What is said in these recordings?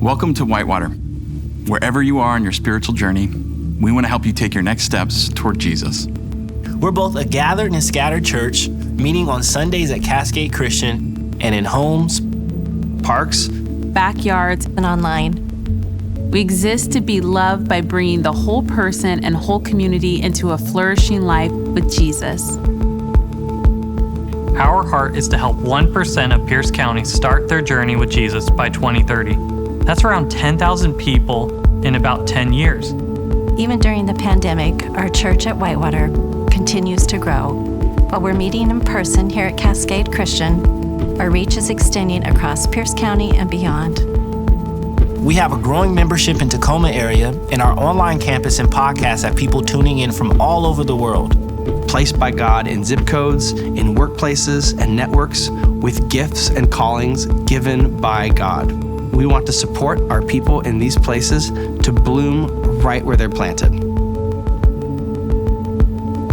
Welcome to Whitewater. Wherever you are on your spiritual journey, we want to help you take your next steps toward Jesus. We're both a gathered and scattered church, meeting on Sundays at Cascade Christian and in homes, parks, backyards, and online. We exist to be loved by bringing the whole person and whole community into a flourishing life with Jesus. Our heart is to help 1% of Pierce County start their journey with Jesus by 2030. That's around 10,000 people in about 10 years. Even during the pandemic, our church at Whitewater continues to grow. While we're meeting in person here at Cascade Christian, our reach is extending across Pierce County and beyond. We have a growing membership in Tacoma area, and our online campus and podcast have people tuning in from all over the world. Placed by God in zip codes, in workplaces and networks, with gifts and callings given by God. We want to support our people in these places to bloom right where they're planted.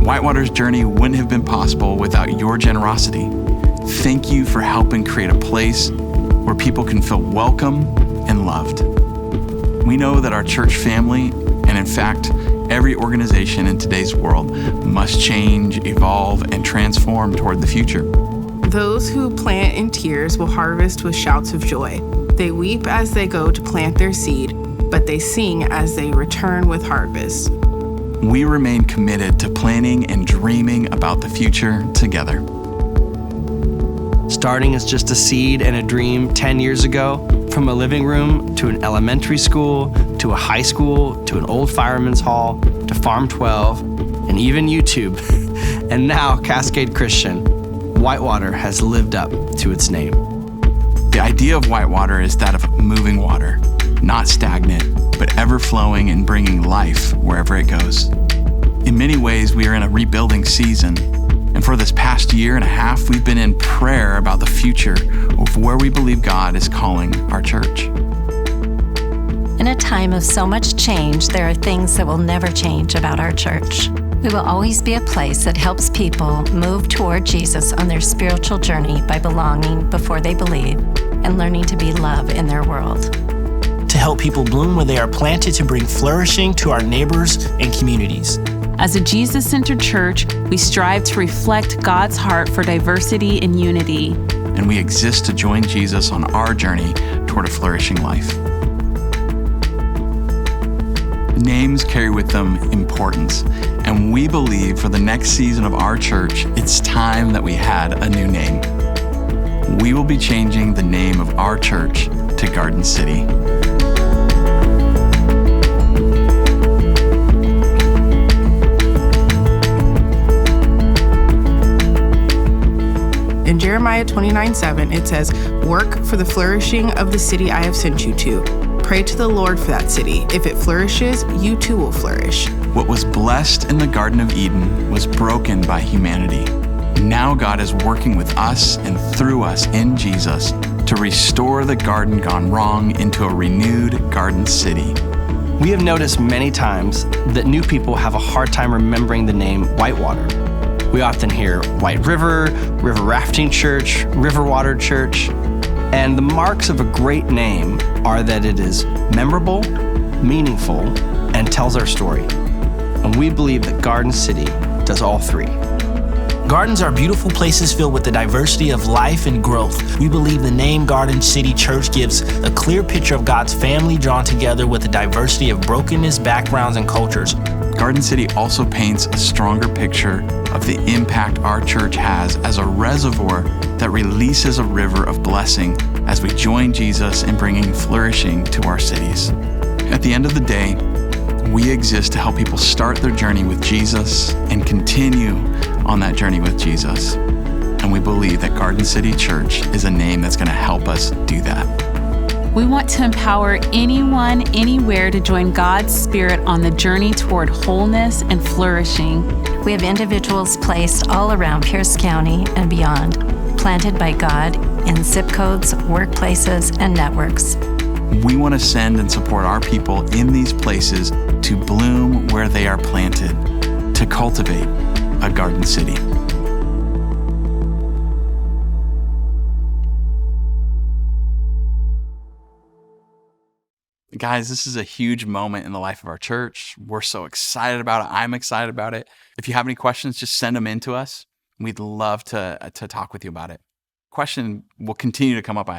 Whitewater's journey wouldn't have been possible without your generosity. Thank you for helping create a place where people can feel welcome and loved. We know that our church family, and in fact, every organization in today's world, must change, evolve, and transform toward the future. Those who plant in tears will harvest with shouts of joy. They weep as they go to plant their seed, but they sing as they return with harvest. We remain committed to planning and dreaming about the future together. Starting as just a seed and a dream 10 years ago, from a living room to an elementary school, to a high school, to an old fireman's hall, to Farm 12, and even YouTube. And now Cascade Christian, Whitewater has lived up to its name. The idea of Whitewater is that of moving water, not stagnant, but ever-flowing and bringing life wherever it goes. In many ways, we are in a rebuilding season. And for this past year and a half, we've been in prayer about the future of where we believe God is calling our church. In a time of so much change, there are things that will never change about our church. We will always be a place that helps people move toward Jesus on their spiritual journey by belonging before they believe and learning to be love in their world. To help people bloom where they are planted to bring flourishing to our neighbors and communities. As a Jesus-centered church, we strive to reflect God's heart for diversity and unity. And we exist to join Jesus on our journey toward a flourishing life. Names carry with them importance, and we believe for the next season of our church, it's time that we had a new name. We will be changing the name of our church to Garden City. In Jeremiah 29:7, it says, "Work for the flourishing of the city I have sent you to. Pray to the Lord for that city. If it flourishes, you too will flourish." What was blessed in the Garden of Eden was broken by humanity. Now God is working with us and through us in Jesus to restore the garden gone wrong into a renewed garden city. We have noticed many times that new people have a hard time remembering the name Whitewater. We often hear White River, River Rafting Church, Riverwater Church, and the marks of a great name are that it is memorable, meaningful, and tells our story. And we believe that Garden City does all three. Gardens are beautiful places filled with the diversity of life and growth. We believe the name Garden City Church gives a clear picture of God's family drawn together with a diversity of brokenness, backgrounds, and cultures. Garden City also paints a stronger picture of the impact our church has as a reservoir that releases a river of blessing as we join Jesus in bringing flourishing to our cities. At the end of the day, we exist to help people start their journey with Jesus and continue on that journey with Jesus. And we believe that Garden City Church is a name that's going to help us do that. We want to empower anyone, anywhere to join God's Spirit on the journey toward wholeness and flourishing. We have individuals placed all around Pierce County and beyond, planted by God in zip codes, workplaces, and networks. We want to send and support our people in these places to bloom where they are planted, to cultivate a garden city. Guys, this is a huge moment in the life of our church. We're so excited about it. I'm excited about it. If you have any questions, just send them in to us. We'd love to talk with you about it. Question will continue to come up.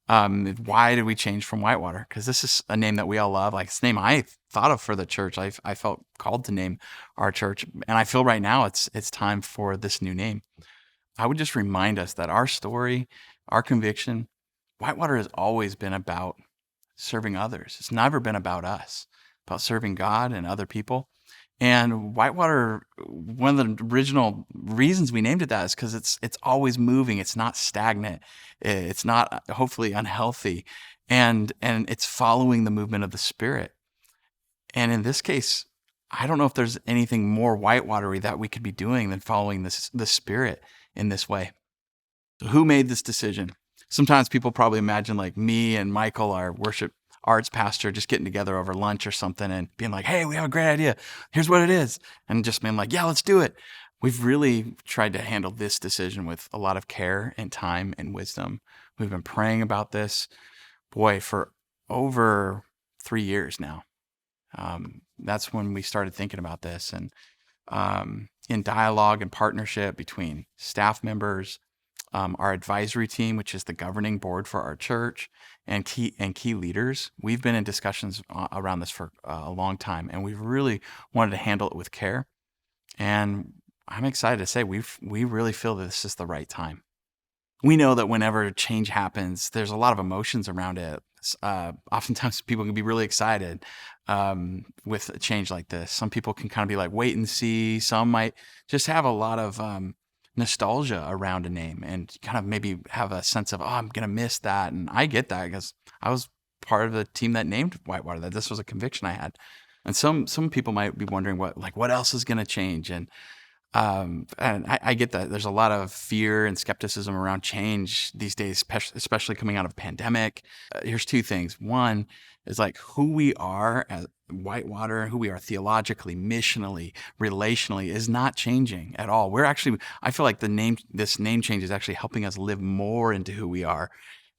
Why did we change from Whitewater? Because this is a name that we all love. Like, it's a name I thought of for the church. I felt called to name our church. And I feel right now it's time for this new name. I would just remind us that our story, our conviction, Whitewater has always been about serving others. It's never been about us, about serving God and other people. And Whitewater, one of the original reasons we named it that is because it's always moving. It's not stagnant. It's not hopefully unhealthy, and it's following the movement of the Spirit. And in this case, I don't know if there's anything more Whitewatery that we could be doing than following the Spirit in this way. So who made this decision? Sometimes people probably imagine like me and Michael, our worship arts pastor, just getting together over lunch or something and being like, hey, we have a great idea. Here's what it is. And just being like, yeah, let's do it. We've really tried to handle this decision with a lot of care and time and wisdom. We've been praying about this, for over 3 years now. That's when we started thinking about this. And in dialogue and partnership between staff members, our advisory team, which is the governing board for our church, and key leaders, we've been in discussions around this for a long time, and we've really wanted to handle it with care. And I'm excited to say we really feel that this is the right time. We know that whenever change happens, there's a lot of emotions around it. Oftentimes people can be really excited with a change like this. Some people can kind of be like, wait and see. Some might just have a lot of nostalgia around a name and kind of maybe have a sense of, I'm going to miss that. And I get that because I was part of the team that named Whitewater, that this was a conviction I had. And some people might be wondering what else is going to change. And I get that there's a lot of fear and skepticism around change these days, especially coming out of a pandemic. Here's two things. One is like who we are as Whitewater, who we are theologically, missionally, relationally is not changing at all. I feel like this name change is actually helping us live more into who we are,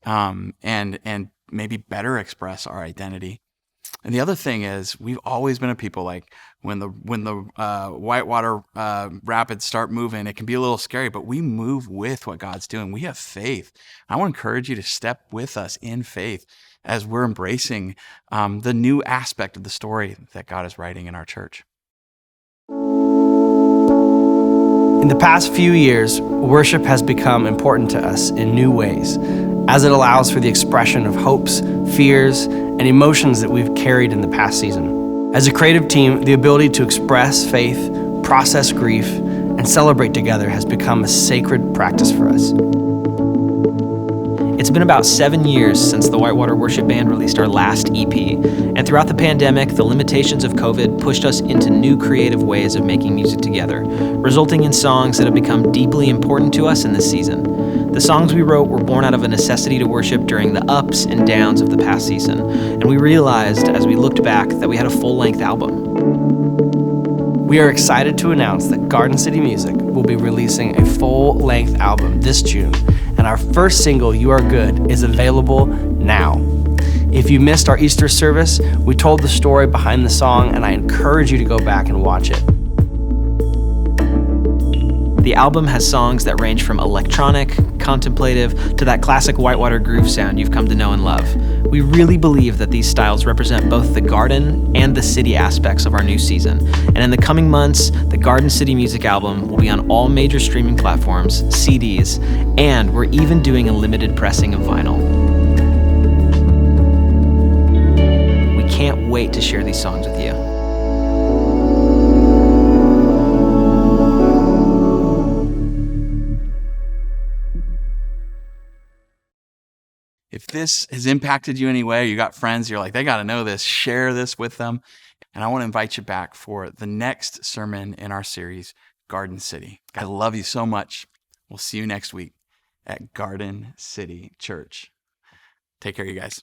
and maybe better express our identity. And the other thing is, we've always been a people like when the Whitewater rapids start moving, it can be a little scary, but we move with what God's doing. We have faith. I want to encourage you to step with us in faith as we're embracing the new aspect of the story that God is writing in our church. In the past few years, worship has become important to us in new ways, as it allows for the expression of hopes, fears, and emotions that we've carried in the past season. As a creative team, the ability to express faith, process grief, and celebrate together has become a sacred practice for us. It's been about 7 years since the Whitewater Worship Band released our last EP, and throughout the pandemic, the limitations of COVID pushed us into new creative ways of making music together, resulting in songs that have become deeply important to us in this season. The songs we wrote were born out of a necessity to worship during the ups and downs of the past season, and we realized as we looked back that we had a full-length album. We are excited to announce that Garden City Music will be releasing a full-length album this June, and our first single, You Are Good, is available now. If you missed our Easter service, we told the story behind the song, and I encourage you to go back and watch it. The album has songs that range from electronic, contemplative, to that classic Whitewater groove sound you've come to know and love. We really believe that these styles represent both the garden and the city aspects of our new season. And in the coming months, the Garden City Music album will be on all major streaming platforms, CDs, and we're even doing a limited pressing of vinyl. We can't wait to share these songs with you. If this has impacted you in any way, you got friends, you're like, they got to know this, share this with them. And I want to invite you back for the next sermon in our series, Garden City. I love you so much. We'll see you next week at Garden City Church. Take care, you guys.